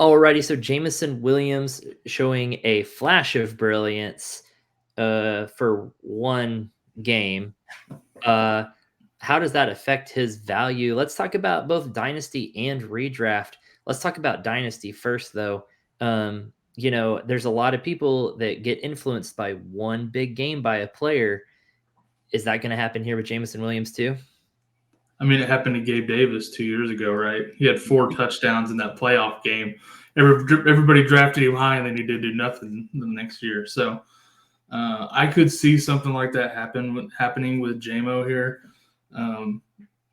Alrighty, so Jameson Williams showing a flash of brilliance for one game. How does that affect his value? Let's talk about both Dynasty and Redraft. Let's talk about Dynasty first, though. There's a lot of people that get influenced by one big game by a player. Is that going to happen here with Jameson Williams too? I mean, it happened to Gabe Davis 2 years ago, right? He had 4 touchdowns in that playoff game. Everybody drafted him high, and then he did do nothing the next year. So I could see something like that happening with JMO here.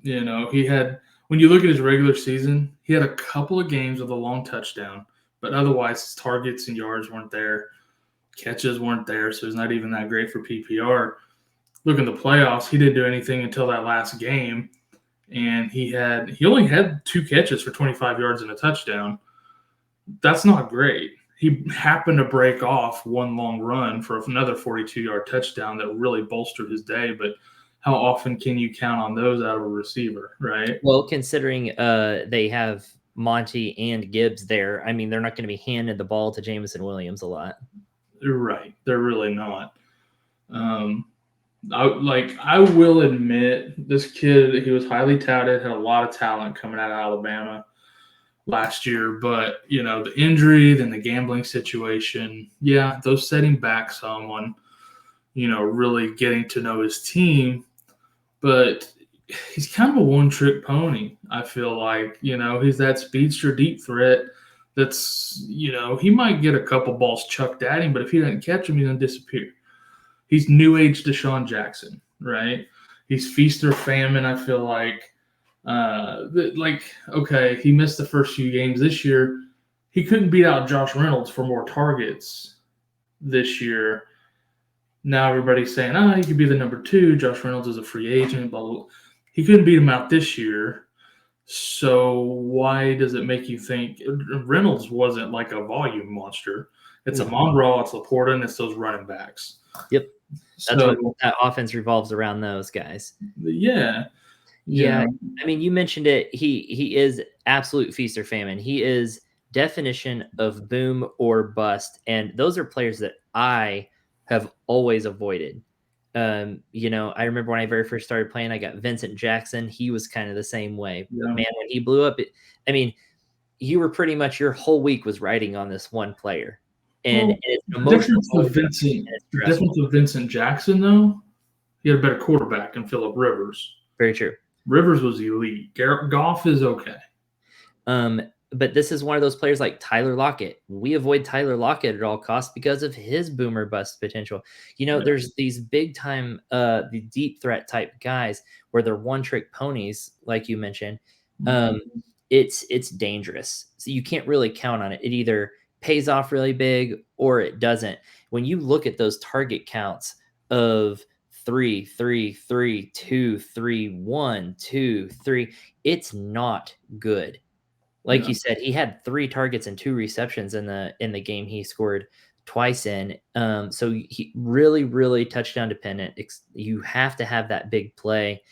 He had, when you look at his regular season, he had a couple of games with a long touchdown, but otherwise his targets and yards weren't there. Catches weren't there, so he's not even that great for PPR. Look in the playoffs, he didn't do anything until that last game. And he only had 2 catches for 25 yards and a touchdown. That's not great. He happened to break off one long run for another 42-yard touchdown that really bolstered his day. But how often can you count on those out of a receiver, right? Well, considering they have Monty and Gibbs there, I mean, they're not going to be handing the ball to Jameson Williams a lot. You're right. They're really not. I will admit, this kid, he was highly touted, had a lot of talent coming out of Alabama last year, but the injury, then the gambling situation, those setting back someone, really getting to know his team. But he's kind of a one-trick pony, I feel like. He's that speedster deep threat that's, he might get a couple balls chucked at him, but if he doesn't catch him, he's going to disappear. He's new age Deshaun Jackson, right? He's feast or famine, I feel like. Okay, he missed the first few games this year. He couldn't beat out Josh Reynolds for more targets this year. Now everybody's saying, he could be the number 2. Josh Reynolds is a free agent, blah, blah, blah. He couldn't beat him out this year. So why does it make you think Reynolds wasn't like a volume monster? It's Amon-Ra, it's Laporta, and it's those running backs. Yep. That's what that offense revolves around, those guys. Yeah. I mean, you mentioned it. He is absolute feast or famine. He is definition of boom or bust. And those are players that I have always avoided. I remember when I very first started playing, I got Vincent Jackson. He was kind of the same way. Yeah. Man, when he blew up, you were pretty much, your whole week was riding on this one player. And it's emotional. The difference with Vincent Jackson, though, he had a better quarterback than Phillip Rivers. Very true. Rivers was elite. Goff is okay. But this is one of those players like Tyler Lockett. We avoid Tyler Lockett at all costs because of his boomer bust potential. There's these big time, the deep threat type guys where they're one trick ponies, like you mentioned. It's dangerous. So you can't really count on it. It either pays off really big or it doesn't. When you look at those target counts of 3, 3, 3, 2, 3, 1, 2, 3, it's not good. Like you said, he had 3 targets and 2 receptions in the game he scored twice in. So he really, really touchdown dependent. You have to have that big play,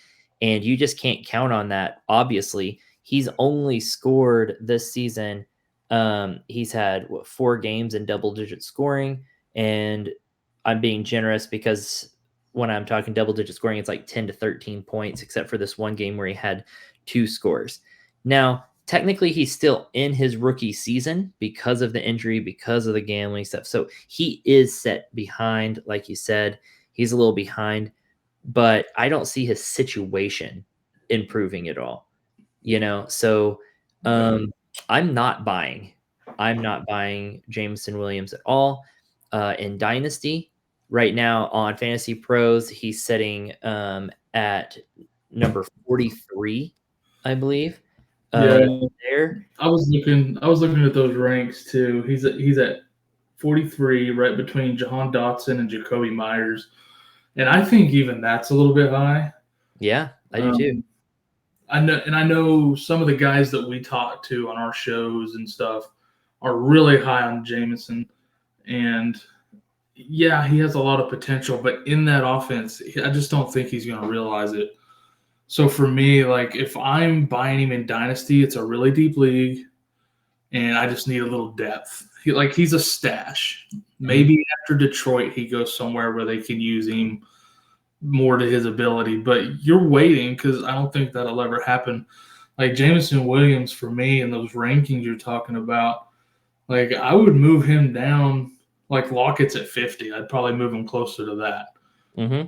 and you just can't count on that. Obviously, he's only scored this season. He's had 4 games in double-digit scoring, and I'm being generous because when I'm talking double-digit scoring, it's like 10 to 13 points, except for this one game where he had 2 scores. Now, technically, he's still in his rookie season because of the injury, because of the gambling stuff. So he is set behind, like you said. He's a little behind, but I don't see his situation improving at all. So I'm not buying Jameson Williams at all. In Dynasty right now on Fantasy Pros, he's sitting at number 43, I believe. There. I was looking at those ranks too. He's at 43, right between Jahan Dotson and Jacoby Myers, and I think even that's a little bit high. Yeah, I do too. I know some of the guys that we talk to on our shows and stuff are really high on Jameson, and he has a lot of potential, but in that offense, I just don't think he's going to realize it. So for me, like if I'm buying him in Dynasty, it's a really deep league, and I just need a little depth. He's a stash. Maybe after Detroit, he goes somewhere where they can use him more to his ability. But you're waiting because I don't think that'll ever happen. Like Jameson Williams, for me, and those rankings you're talking about, like I would move him down. Like Lockett's at 50. I'd probably move him closer to that. Mm-hmm.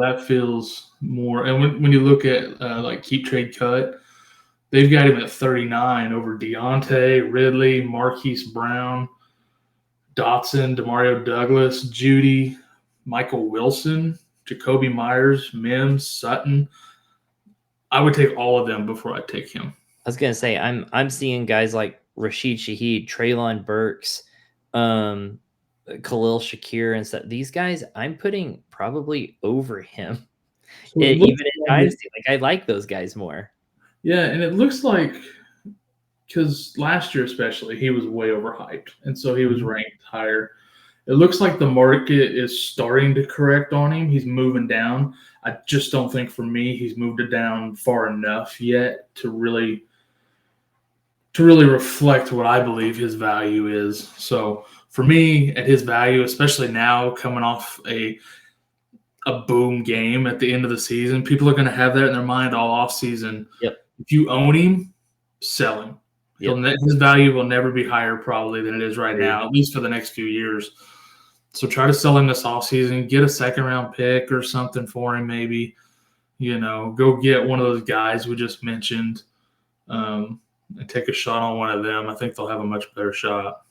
That feels more. And when you look at like keep trade cut, they've got him at 39 over Deontay, Ridley, Marquise Brown, Dotson, Demario Douglas, Judy, Michael Wilson, Jacoby Myers, Mims, Sutton. I would take all of them before I take him. I was gonna say I'm seeing guys like Rashid Shaheed, Treylon Burks, Khalil Shakir, and stuff. These guys I'm putting probably over him. So Even in Dynasty, like I like those guys more. Yeah, and it looks like because last year especially he was way overhyped, and so he was ranked higher. It looks like the market is starting to correct on him. He's moving down. I just don't think for me he's moved it down far enough yet to really reflect what I believe his value is. So for me, at his value, especially now coming off a boom game at the end of the season, people are going to have that in their mind all off season. Yep. If you own him, sell him. Yep. His value will never be higher probably than it is right now, at least for the next few years. So try to sell him this offseason. Get a second-round pick or something for him maybe. Go get one of those guys we just mentioned and take a shot on one of them. I think they'll have a much better shot.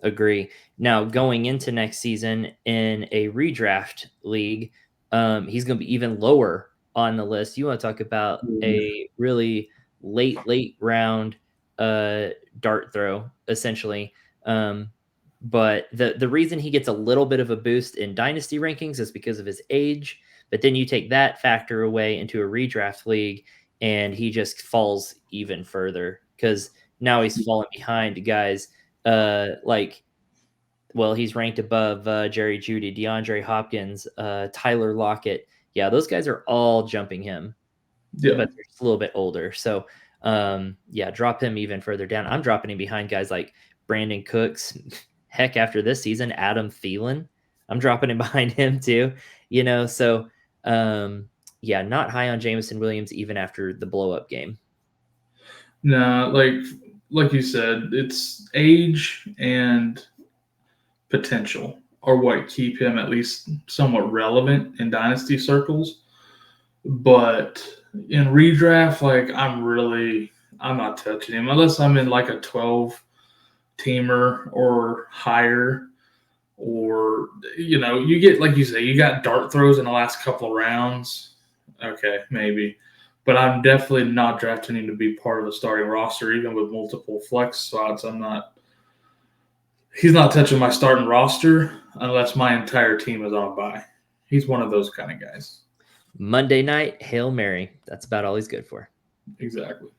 Agree. Now, going into next season in a redraft league, he's going to be even lower on the list. You want to talk about a really late round dart throw, essentially. But the reason he gets a little bit of a boost in dynasty rankings is because of his age. But then you take that factor away into a redraft league, and he just falls even further because now he's falling behind guys he's ranked above Jerry Jeudy, DeAndre Hopkins, Tyler Lockett. Yeah, those guys are all jumping him, but they're just a little bit older. So, drop him even further down. I'm dropping him behind guys like Brandon Cooks. Heck, after this season, Adam Thielen, I'm dropping him behind him too. So not high on Jameson Williams even after the blow-up game. No, like you said, it's age and potential are what keep him at least somewhat relevant in dynasty circles. But in redraft, I'm not touching him unless I'm in like a 12-teamer or higher. Or, you get, like you say, you got dart throws in the last couple of rounds. Okay, maybe. But I'm definitely not drafting him to be part of the starting roster, even with multiple flex spots. He's not touching my starting roster unless my entire team is on a bye. He's one of those kind of guys. Monday night, Hail Mary. That's about all he's good for. Exactly.